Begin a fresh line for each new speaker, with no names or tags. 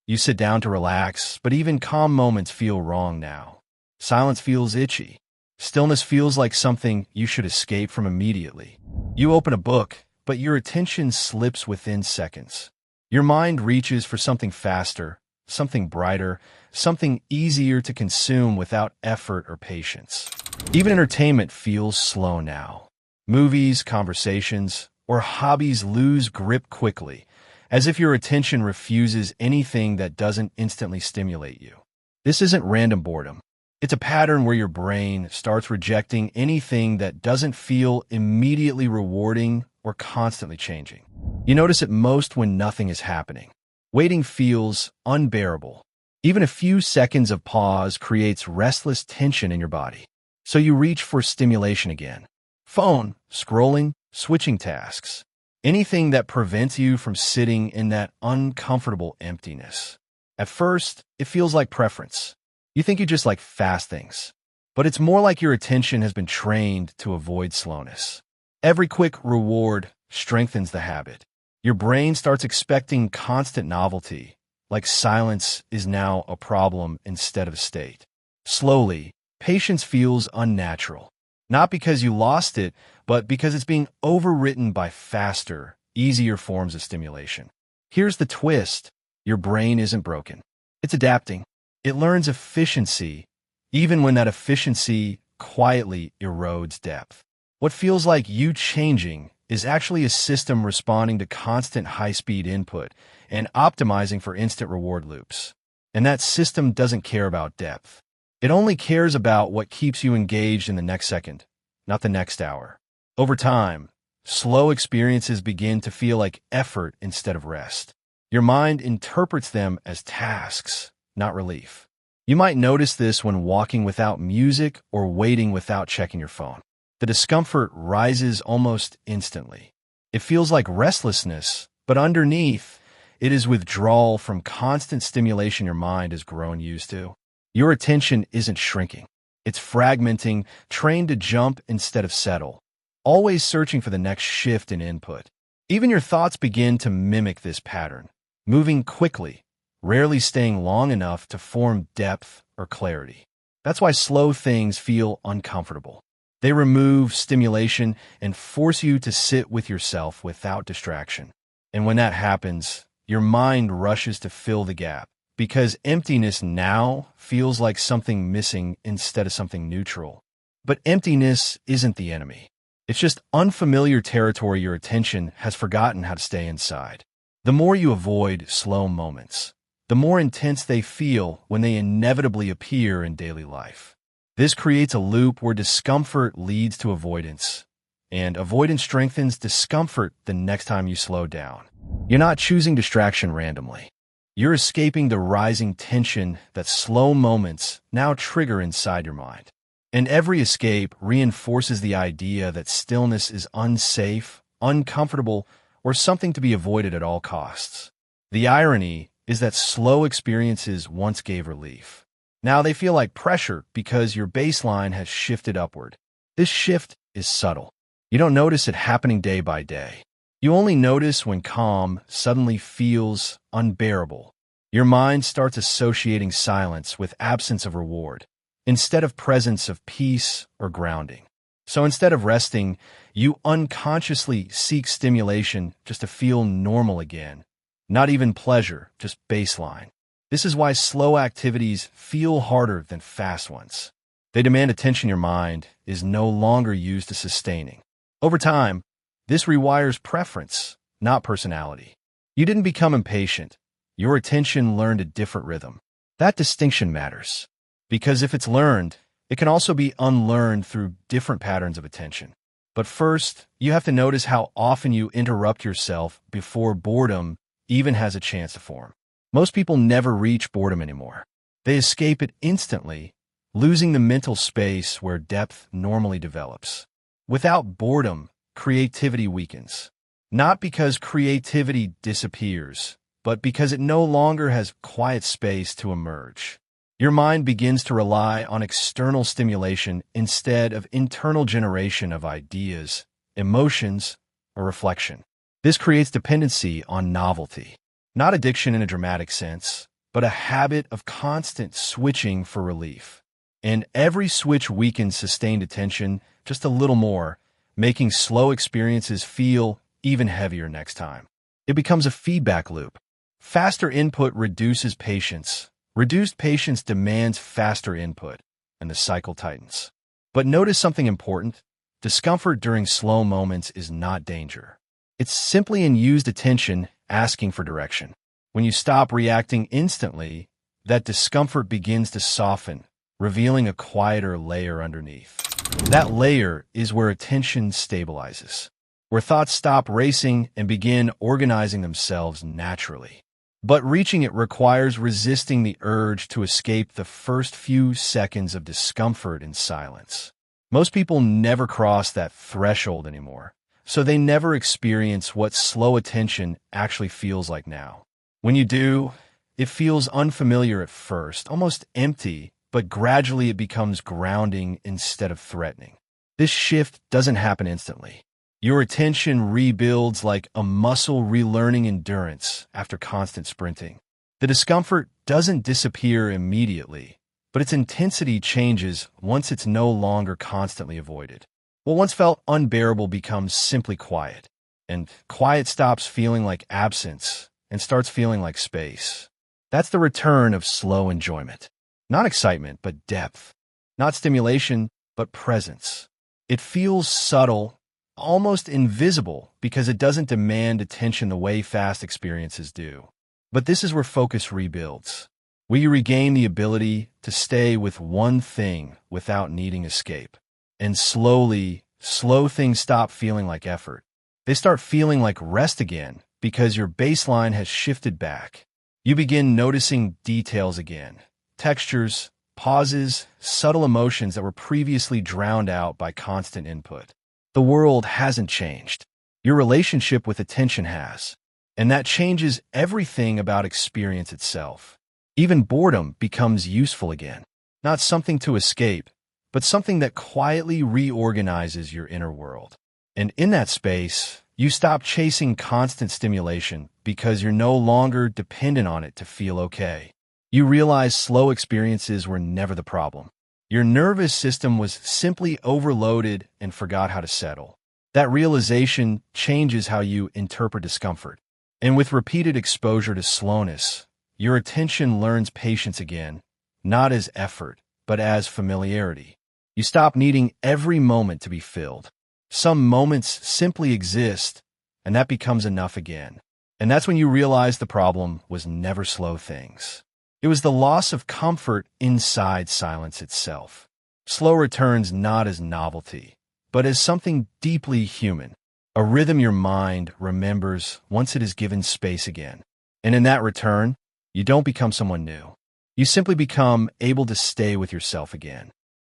You sit down to relax, but even calm moments feel wrong now. Silence feels itchy. Stillness feels like something you should escape from immediately. You open a book, but your attention slips within seconds. Your mind reaches for something faster, something brighter, something easier to consume without effort or patience. Even entertainment feels slow now. Movies, conversations, or hobbies lose grip quickly, as if your attention refuses anything that doesn't instantly stimulate you. This isn't random boredom. It's a pattern where your brain starts rejecting anything that doesn't feel immediately rewarding or constantly changing. You notice it most when nothing is happening. Waiting feels unbearable. Even a few seconds of pause creates restless tension in your body. So you reach for stimulation again. Phone, scrolling, switching tasks. Anything that prevents you from sitting in that uncomfortable emptiness. At first, it feels like preference. You think you just like fast things. But it's more like your attention has been trained to avoid slowness. Every quick reward strengthens the habit. Your brain starts expecting constant novelty, like silence is now a problem instead of a state. Slowly, patience feels unnatural. Not because you lost it, but because it's being overwritten by faster, easier forms of stimulation. Here's the twist. Your brain isn't broken. It's adapting. It learns efficiency, even when that efficiency quietly erodes depth. What feels like you changing is actually a system responding to constant high-speed input and optimizing for instant reward loops. And that system doesn't care about depth. It only cares about what keeps you engaged in the next second, not the next hour. Over time, slow experiences begin to feel like effort instead of rest. Your mind interprets them as tasks, not relief. You might notice this when walking without music or waiting without checking your phone. The discomfort rises almost instantly. It feels like restlessness, but underneath, it is withdrawal from constant stimulation your mind has grown used to. Your attention isn't shrinking. It's fragmenting, trained to jump instead of settle, always searching for the next shift in input. Even your thoughts begin to mimic this pattern, moving quickly, rarely staying long enough to form depth or clarity. That's why slow things feel uncomfortable. They remove stimulation and force you to sit with yourself without distraction. And when that happens, your mind rushes to fill the gap, because emptiness now feels like something missing instead of something neutral. But emptiness isn't the enemy. It's just unfamiliar territory your attention has forgotten how to stay inside. The more you avoid slow moments, the more intense they feel when they inevitably appear in daily life. This creates a loop where discomfort leads to avoidance, and avoidance strengthens discomfort the next time you slow down. You're not choosing distraction randomly. You're escaping the rising tension that slow moments now trigger inside your mind. And every escape reinforces the idea that stillness is unsafe, uncomfortable, or something to be avoided at all costs. The irony is that slow experiences once gave relief. Now they feel like pressure because your baseline has shifted upward. This shift is subtle. You don't notice it happening day by day. You only notice when calm suddenly feels unbearable. Your mind starts associating silence with absence of reward, instead of presence of peace or grounding. So instead of resting, you unconsciously seek stimulation just to feel normal again. Not even pleasure, just baseline. This is why slow activities feel harder than fast ones. They demand attention your mind is no longer used to sustaining. Over time, this rewires preference, not personality. You didn't become impatient. Your attention learned a different rhythm. That distinction matters, because if it's learned, it can also be unlearned through different patterns of attention. But first, you have to notice how often you interrupt yourself before boredom even has a chance to form. Most people never reach boredom anymore. They escape it instantly, losing the mental space where depth normally develops. Without boredom, creativity weakens. Not because creativity disappears, but because it no longer has quiet space to emerge. Your mind begins to rely on external stimulation instead of internal generation of ideas, emotions, or reflection. This creates dependency on novelty. Not addiction in a dramatic sense, but a habit of constant switching for relief. And every switch weakens sustained attention just a little more, making slow experiences feel even heavier next time. It becomes a feedback loop. Faster input reduces patience. Reduced patience demands faster input, and the cycle tightens. But notice something important. Discomfort during slow moments is not danger. It's simply unused attention asking for direction. When you stop reacting instantly, that discomfort begins to soften, revealing a quieter layer underneath. That layer is where attention stabilizes, where thoughts stop racing and begin organizing themselves naturally. But reaching it requires resisting the urge to escape the first few seconds of discomfort in silence. Most people never cross that threshold anymore, so they never experience what slow attention actually feels like now. When you do, it feels unfamiliar at first, almost empty, but gradually it becomes grounding instead of threatening. This shift doesn't happen instantly. Your attention rebuilds like a muscle relearning endurance after constant sprinting. The discomfort doesn't disappear immediately, but its intensity changes once it's no longer constantly avoided. What once felt unbearable becomes simply quiet, and quiet stops feeling like absence and starts feeling like space. That's the return of slow enjoyment. Not excitement, but depth. Not stimulation, but presence. It feels subtle, almost invisible, because it doesn't demand attention the way fast experiences do. But this is where focus rebuilds, where you regain the ability to stay with one thing without needing escape. And slowly, slow things stop feeling like effort. They start feeling like rest again because your baseline has shifted back. You begin noticing details again, textures, pauses, subtle emotions that were previously drowned out by constant input. The world hasn't changed. Your relationship with attention has. And that changes everything about experience itself. Even boredom becomes useful again. Not something to escape, but something that quietly reorganizes your inner world. And in that space, you stop chasing constant stimulation because you're no longer dependent on it to feel okay. You realize slow experiences were never the problem. Your nervous system was simply overloaded and forgot how to settle. That realization changes how you interpret discomfort. And with repeated exposure to slowness, your attention learns patience again, not as effort, but as familiarity. You stop needing every moment to be filled. Some moments simply exist, and that becomes enough again. And that's when you realize the problem was never slow things. It was the loss of comfort inside silence itself. Slow returns not as novelty, but as something deeply human, a rhythm your mind remembers once it is given space again. And in that return, you don't become someone new. You simply become able to stay with yourself again.